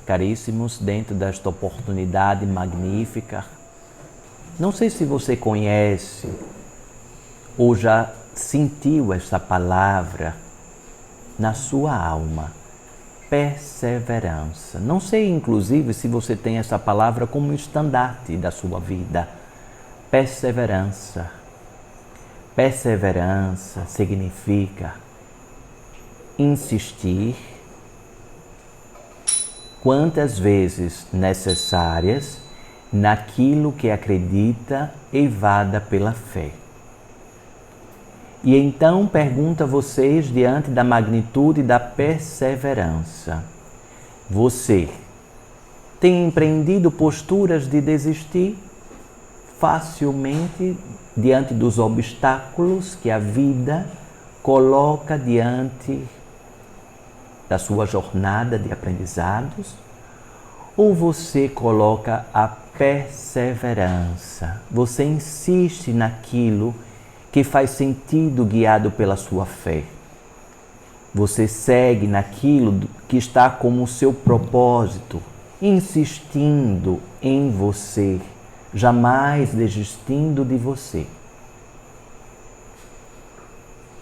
caríssimos, dentro desta oportunidade magnífica. Não sei se você conhece ou já sentiu essa palavra na sua alma, perseverança. Não sei, inclusive, se você tem essa palavra como estandarte da sua vida. Perseverança. Perseverança significa insistir quantas vezes necessárias naquilo que acredita eivada pela fé. E então pergunto a vocês, diante da magnitude da perseverança, você tem empreendido posturas de desistir facilmente diante dos obstáculos que a vida coloca diante da sua jornada de aprendizados? Ou você coloca a perseverança? Você insiste naquilo que faz sentido guiado pela sua fé. Você segue naquilo que está como seu propósito, insistindo em você, jamais desistindo de você.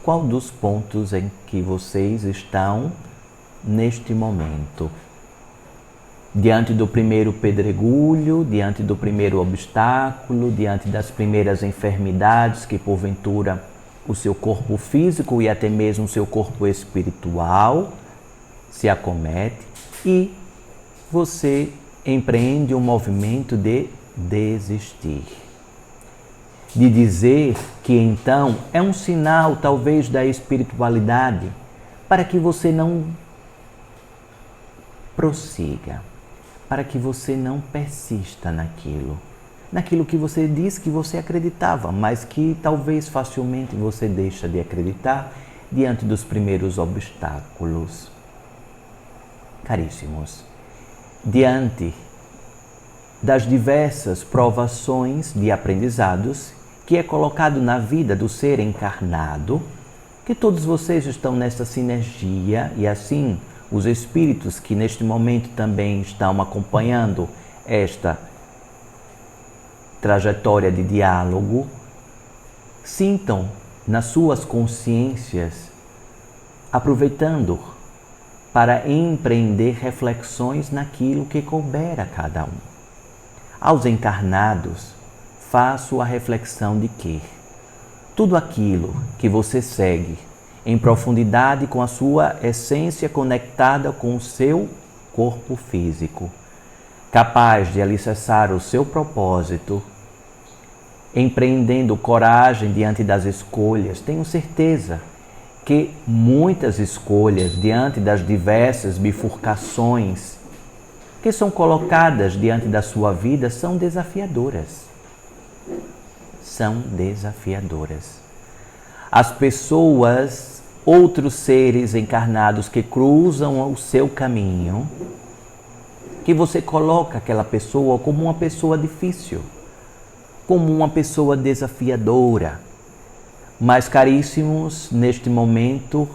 Qual dos pontos em que vocês estão neste momento? Diante do primeiro pedregulho, diante do primeiro obstáculo, diante das primeiras enfermidades que porventura o seu corpo físico e até mesmo o seu corpo espiritual se acomete, e você empreende um movimento de desistir. De dizer que então é um sinal talvez da espiritualidade para que você não prossiga, para que você não persista naquilo que você disse que você acreditava, mas que talvez facilmente você deixa de acreditar diante dos primeiros obstáculos. Caríssimos, diante das diversas provações de aprendizados que é colocado na vida do ser encarnado, que todos vocês estão nessa sinergia e assim os espíritos que neste momento também estão acompanhando esta trajetória de diálogo, sintam nas suas consciências, aproveitando para empreender reflexões naquilo que couber a cada um. Aos encarnados, faço a reflexão de que tudo aquilo que você segue em profundidade com a sua essência conectada com o seu corpo físico, capaz de alicerçar o seu propósito, empreendendo coragem diante das escolhas, tenho certeza que muitas escolhas diante das diversas bifurcações que são colocadas diante da sua vida são desafiadoras. São desafiadoras. As pessoas, outros seres encarnados que cruzam o seu caminho, que você coloca aquela pessoa como uma pessoa difícil, como uma pessoa desafiadora. Mas, caríssimos, neste momento,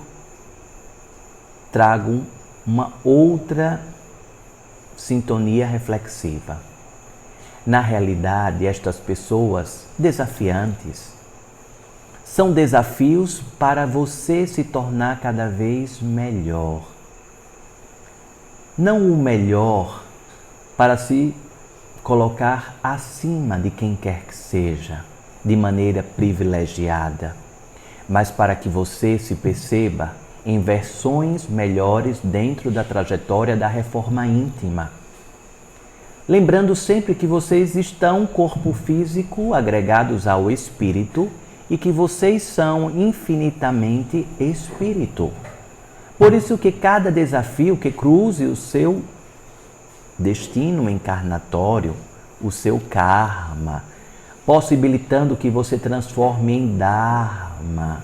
trago uma outra sintonia reflexiva. Na realidade, estas pessoas desafiantes são desafios para você se tornar cada vez melhor. Não o melhor para se colocar acima de quem quer que seja, de maneira privilegiada, mas para que você se perceba em versões melhores dentro da trajetória da reforma íntima. Lembrando sempre que vocês estão corpo físico agregados ao espírito e que vocês são infinitamente espírito. Por isso que cada desafio que cruze o seu destino encarnatório, o seu karma, possibilitando que você transforme em dharma,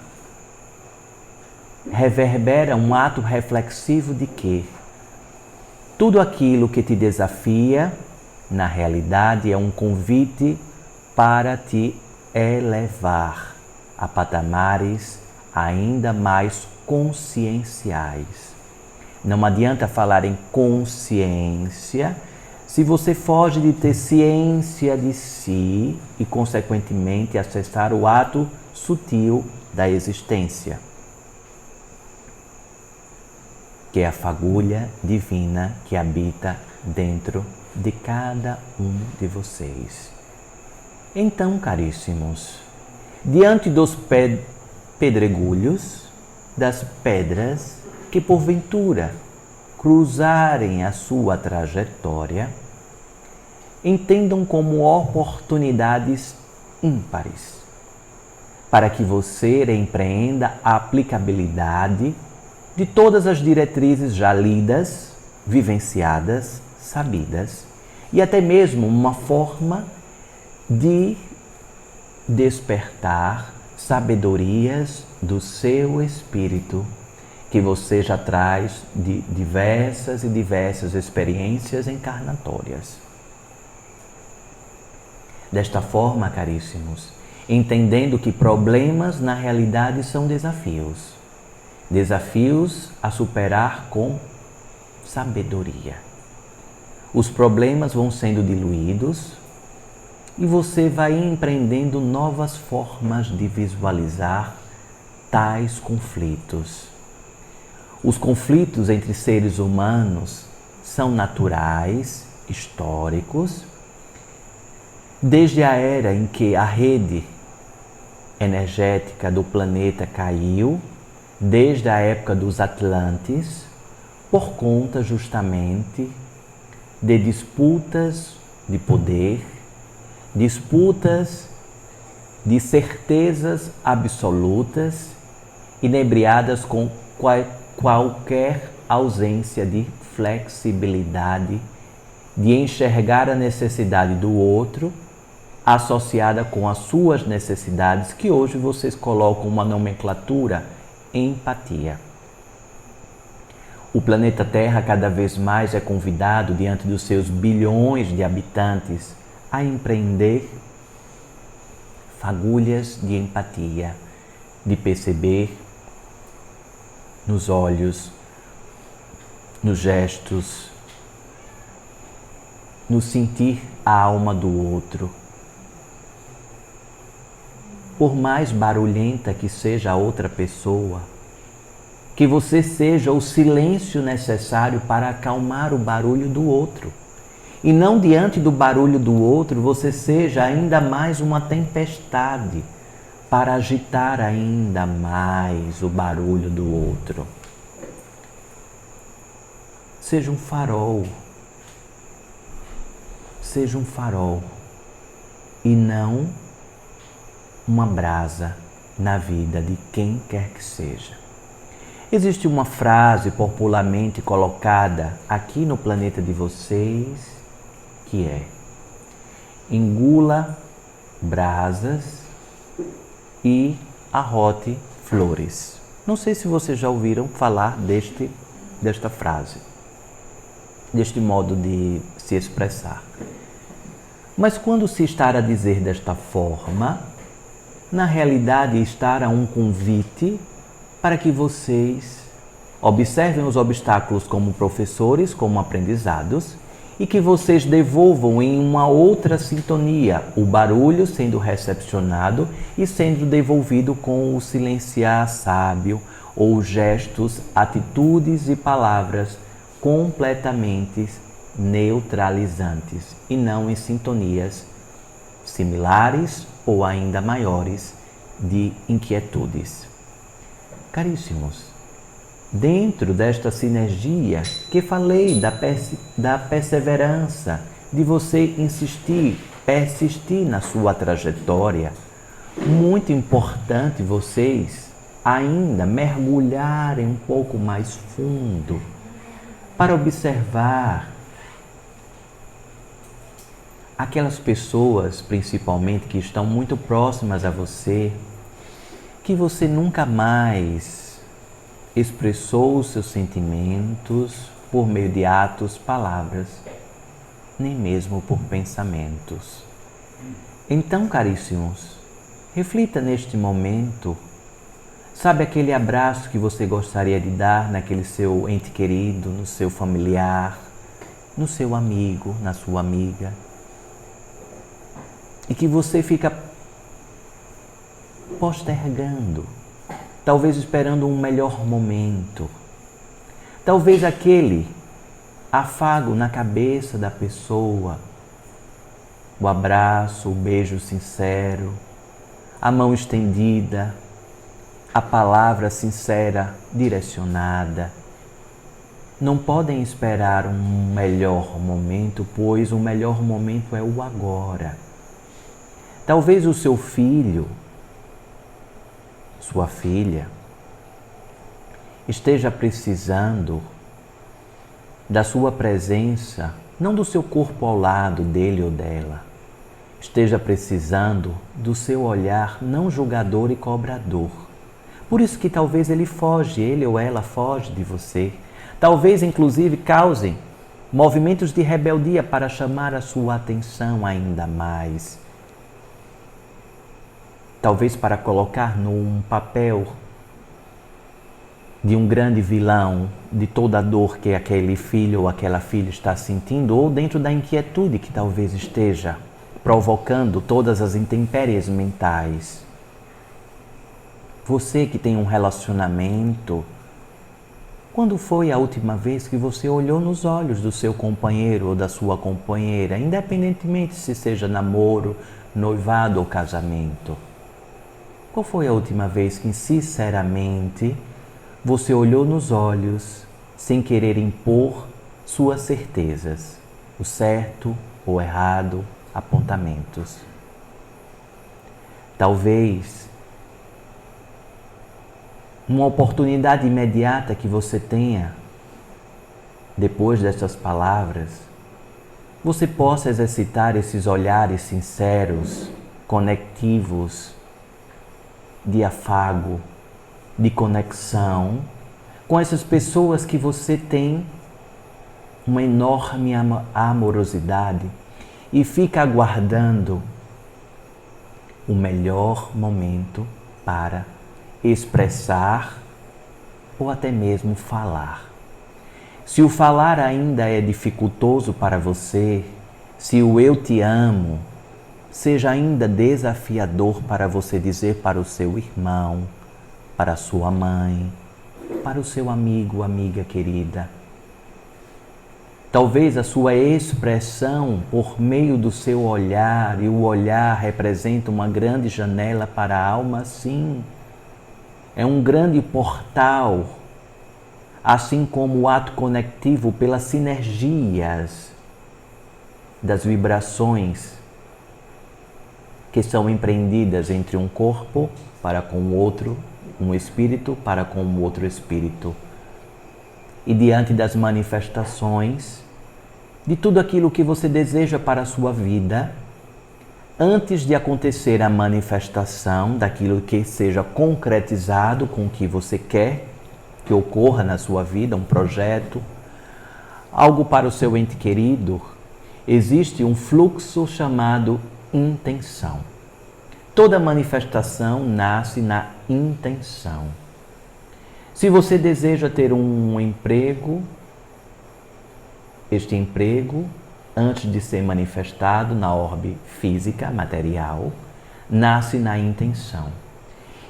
reverbera um ato reflexivo de que tudo aquilo que te desafia, na realidade, é um convite para te elevar a patamares ainda mais conscienciais, Não adianta falar em consciência se você foge de ter ciência de si e, consequentemente, acessar o ato sutil da existência, que é a fagulha divina que habita dentro de cada um de vocês. Então, caríssimos, diante dos pedregulhos, das pedras que porventura cruzarem a sua trajetória, entendam como oportunidades ímpares, para que você empreenda a aplicabilidade de todas as diretrizes já lidas, vivenciadas, sabidas, e até mesmo uma forma de despertar sabedorias do seu espírito, que você já traz de diversas e diversas experiências encarnatórias. Desta forma, caríssimos, entendendo que problemas na realidade são desafios, desafios a superar com sabedoria. Os problemas vão sendo diluídos e você vai empreendendo novas formas de visualizar tais conflitos. Os conflitos entre seres humanos são naturais, históricos, desde a era em que a rede energética do planeta caiu, desde a época dos Atlantes, por conta justamente de disputas de poder, disputas de certezas absolutas, inebriadas com qualquer ausência de flexibilidade, de enxergar a necessidade do outro associada com as suas necessidades, que hoje vocês colocam uma nomenclatura: empatia. O planeta Terra cada vez mais é convidado, diante dos seus bilhões de habitantes, a empreender fagulhas de empatia, de perceber nos olhos, nos gestos, no sentir a alma do outro. Por mais barulhenta que seja a outra pessoa, que você seja o silêncio necessário para acalmar o barulho do outro. E não diante do barulho do outro você seja ainda mais uma tempestade para agitar ainda mais o barulho do outro. Seja um farol. Seja um farol e não uma brasa na vida de quem quer que seja. Existe uma frase popularmente colocada aqui no planeta de vocês que é: engula brasas e arrote flores. Não sei se vocês já ouviram falar desta frase, deste modo de se expressar. Mas quando se está a dizer desta forma, na realidade está a um convite para que vocês observem os obstáculos como professores, como aprendizados, e que vocês devolvam em uma outra sintonia o barulho sendo recepcionado e sendo devolvido com o silenciar sábio ou gestos, atitudes e palavras completamente neutralizantes e não em sintonias similares ou ainda maiores de inquietudes. Caríssimos, dentro desta sinergia que falei da perseverança, de você insistir, persistir na sua trajetória, muito importante vocês ainda mergulharem um pouco mais fundo para observar aquelas pessoas, principalmente, que estão muito próximas a você, que você nunca mais expressou os seus sentimentos por meio de atos, palavras, nem mesmo por pensamentos. Então, caríssimos, reflita neste momento Sabe aquele abraço que você gostaria de dar naquele seu ente querido, no seu familiar, no seu amigo, na sua amiga? E que você fica postergando, talvez esperando um melhor momento. Talvez aquele afago na cabeça da pessoa, o abraço, o beijo sincero, a mão estendida, a palavra sincera direcionada. Não podem esperar um melhor momento, pois o melhor momento é o agora. Talvez o seu filho, sua filha, esteja precisando da sua presença, não do seu corpo ao lado dele ou dela. Esteja precisando do seu olhar não julgador e cobrador. Por isso que talvez ele ou ela foge de você. Talvez, inclusive, causem movimentos de rebeldia para chamar a sua atenção ainda mais. Talvez para colocar num papel de um grande vilão, de toda a dor que aquele filho ou aquela filha está sentindo, ou dentro da inquietude que talvez esteja provocando todas as intempéries mentais. Você que tem um relacionamento, quando foi a última vez que você olhou nos olhos do seu companheiro ou da sua companheira, independentemente se seja namoro, noivado ou casamento? Qual foi a última vez que, sinceramente, você olhou nos olhos sem querer impor suas certezas, o certo ou errado, apontamentos? Talvez uma oportunidade imediata que você tenha, depois dessas palavras, você possa exercitar esses olhares sinceros, conectivos, de afago, de conexão com essas pessoas que você tem uma enorme amorosidade e fica aguardando o melhor momento para expressar ou até mesmo falar. Se o falar ainda é dificultoso para você, se o eu te amo seja ainda desafiador para você dizer para o seu irmão, para a sua mãe, para o seu amigo, amiga querida, talvez a sua expressão por meio do seu olhar, e o olhar representa uma grande janela para a alma, sim. É um grande portal, assim como o ato conectivo pelas sinergias das vibrações que são empreendidas entre um corpo para com o outro, um espírito para com o outro espírito. E diante das manifestações de tudo aquilo que você deseja para a sua vida, antes de acontecer a manifestação daquilo que seja concretizado com o que você quer que ocorra na sua vida, um projeto, algo para o seu ente querido, existe um fluxo chamado intenção. Toda manifestação nasce na intenção. Se você deseja ter um emprego, este emprego, antes de ser manifestado na orbe física, material, nasce na intenção.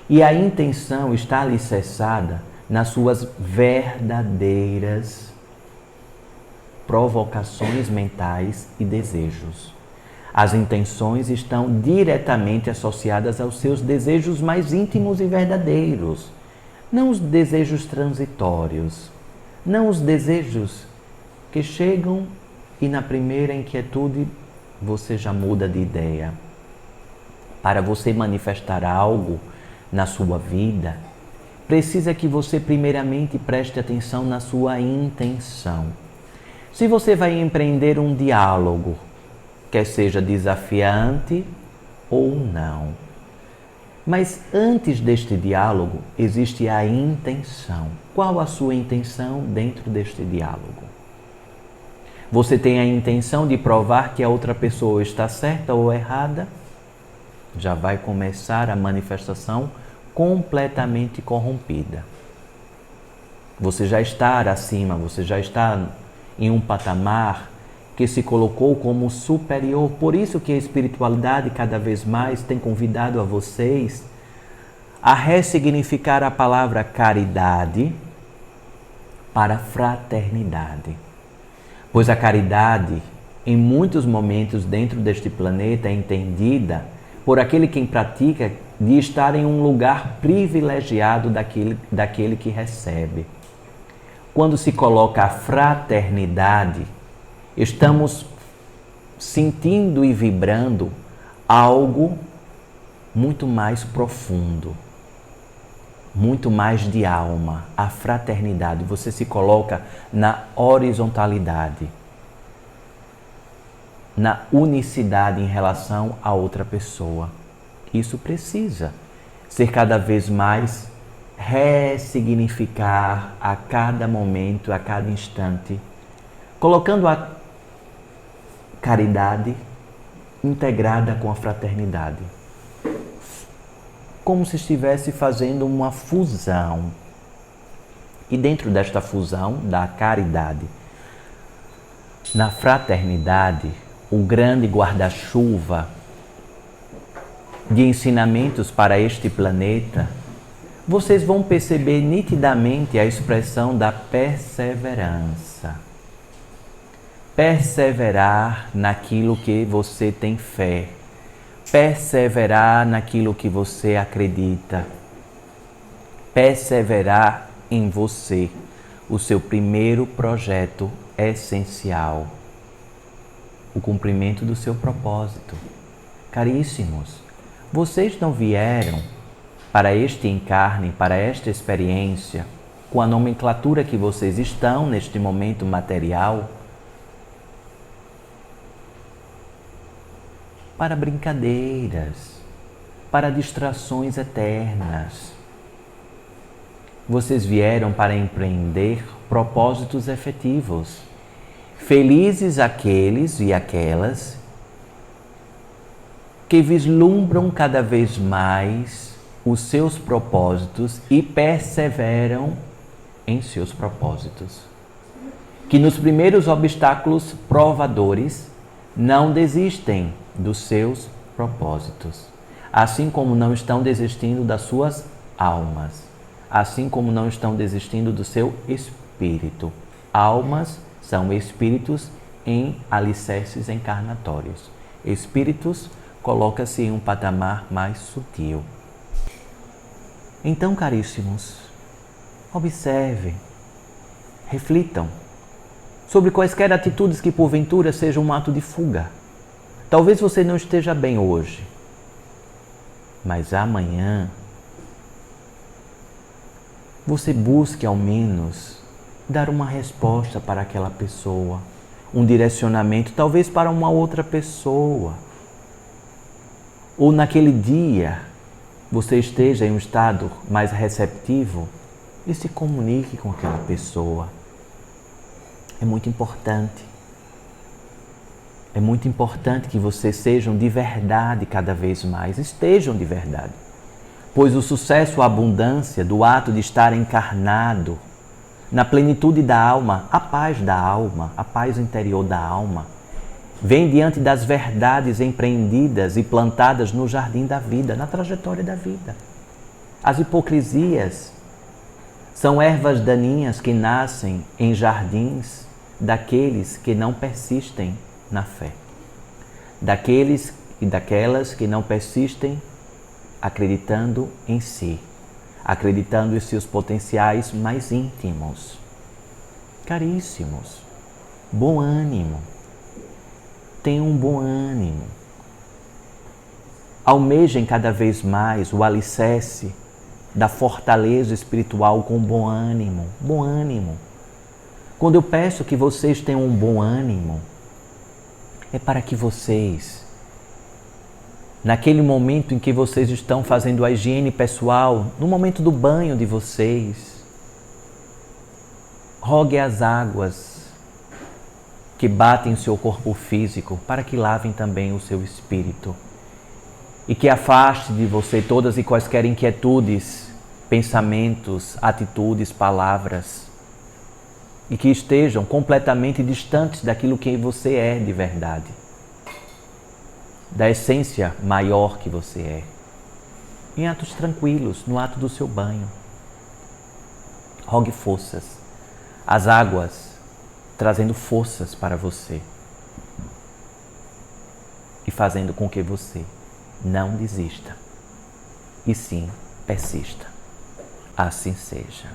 E a intenção está alicerçada nas suas verdadeiras provocações mentais e desejos. As intenções estão diretamente associadas aos seus desejos mais íntimos e verdadeiros, não os desejos transitórios, não os desejos que chegam e na primeira inquietude você já muda de ideia. Para você manifestar algo na sua vida, precisa que você primeiramente preste atenção na sua intenção. Se você vai empreender um diálogo, quer seja desafiante ou não, mas antes deste diálogo existe a intenção. Qual a sua intenção dentro deste diálogo? Você tem a intenção de provar que a outra pessoa está certa ou errada? Já vai começar a manifestação completamente corrompida. Você já está acima, você já está em um patamar que se colocou como superior. Por isso que a espiritualidade cada vez mais tem convidado a vocês a ressignificar a palavra caridade para fraternidade. Pois a caridade, em muitos momentos dentro deste planeta, é entendida por aquele quem pratica de estar em um lugar privilegiado daquele que recebe. Quando se coloca a fraternidade, estamos sentindo e vibrando algo muito mais profundo, muito mais de alma, a fraternidade. Você se coloca na horizontalidade, na unicidade em relação a outra pessoa. Isso precisa ser cada vez mais ressignificar a cada momento, a cada instante, colocando a caridade integrada com a fraternidade, como se estivesse fazendo uma fusão. E dentro desta fusão da caridade, na fraternidade, o grande guarda-chuva de ensinamentos para este planeta, vocês vão perceber nitidamente a expressão da perseverança. Perseverar naquilo que você tem fé. Perseverar naquilo que você acredita. Perseverar em você, o seu primeiro projeto essencial. O cumprimento do seu propósito. Caríssimos, vocês não vieram para este encarne, para esta experiência, com a nomenclatura que vocês estão neste momento material, para brincadeiras, para distrações eternas. Vocês vieram para empreender propósitos efetivos. Felizes aqueles e aquelas que vislumbram cada vez mais os seus propósitos e perseveram em seus propósitos. Que nos primeiros obstáculos provadores não desistem dos seus propósitos, assim como não estão desistindo das suas almas, assim como não estão desistindo do seu espírito. Almas são espíritos em alicerces encarnatórios. Espíritos coloca-se em um patamar mais sutil. Então, caríssimos, observem, reflitam sobre quaisquer atitudes que porventura sejam um ato de fuga. Talvez você não esteja bem hoje, mas amanhã você busque ao menos dar uma resposta para aquela pessoa, um direcionamento, talvez para uma outra pessoa. Ou naquele dia você esteja em um estado mais receptivo e se comunique com aquela pessoa. É muito importante. É muito importante que vocês sejam de verdade cada vez mais, estejam de verdade. Pois o sucesso, a abundância do ato de estar encarnado, na plenitude da alma, a paz interior da alma, vem diante das verdades empreendidas e plantadas no jardim da vida, na trajetória da vida. As hipocrisias são ervas daninhas que nascem em jardins daqueles que não persistem na fé, daqueles e daquelas que não persistem acreditando em si, acreditando em seus potenciais mais íntimos. Caríssimos, bom ânimo. Tenham um bom ânimo. Almejem cada vez mais o alicerce da fortaleza espiritual com bom ânimo. Bom ânimo. Quando eu peço que vocês tenham um bom ânimo, é para que vocês, naquele momento em que vocês estão fazendo a higiene pessoal, no momento do banho de vocês, rogue as águas que batem o seu corpo físico para que lavem também o seu espírito. e que afaste de você todas e quaisquer inquietudes, pensamentos, atitudes, palavras, e que estejam completamente distantes daquilo que você é de verdade, da essência maior que você é. Em atos tranquilos, no ato do seu banho. Rogue forças, as águas trazendo forças para você e fazendo com que você não desista, e sim persista. Assim seja.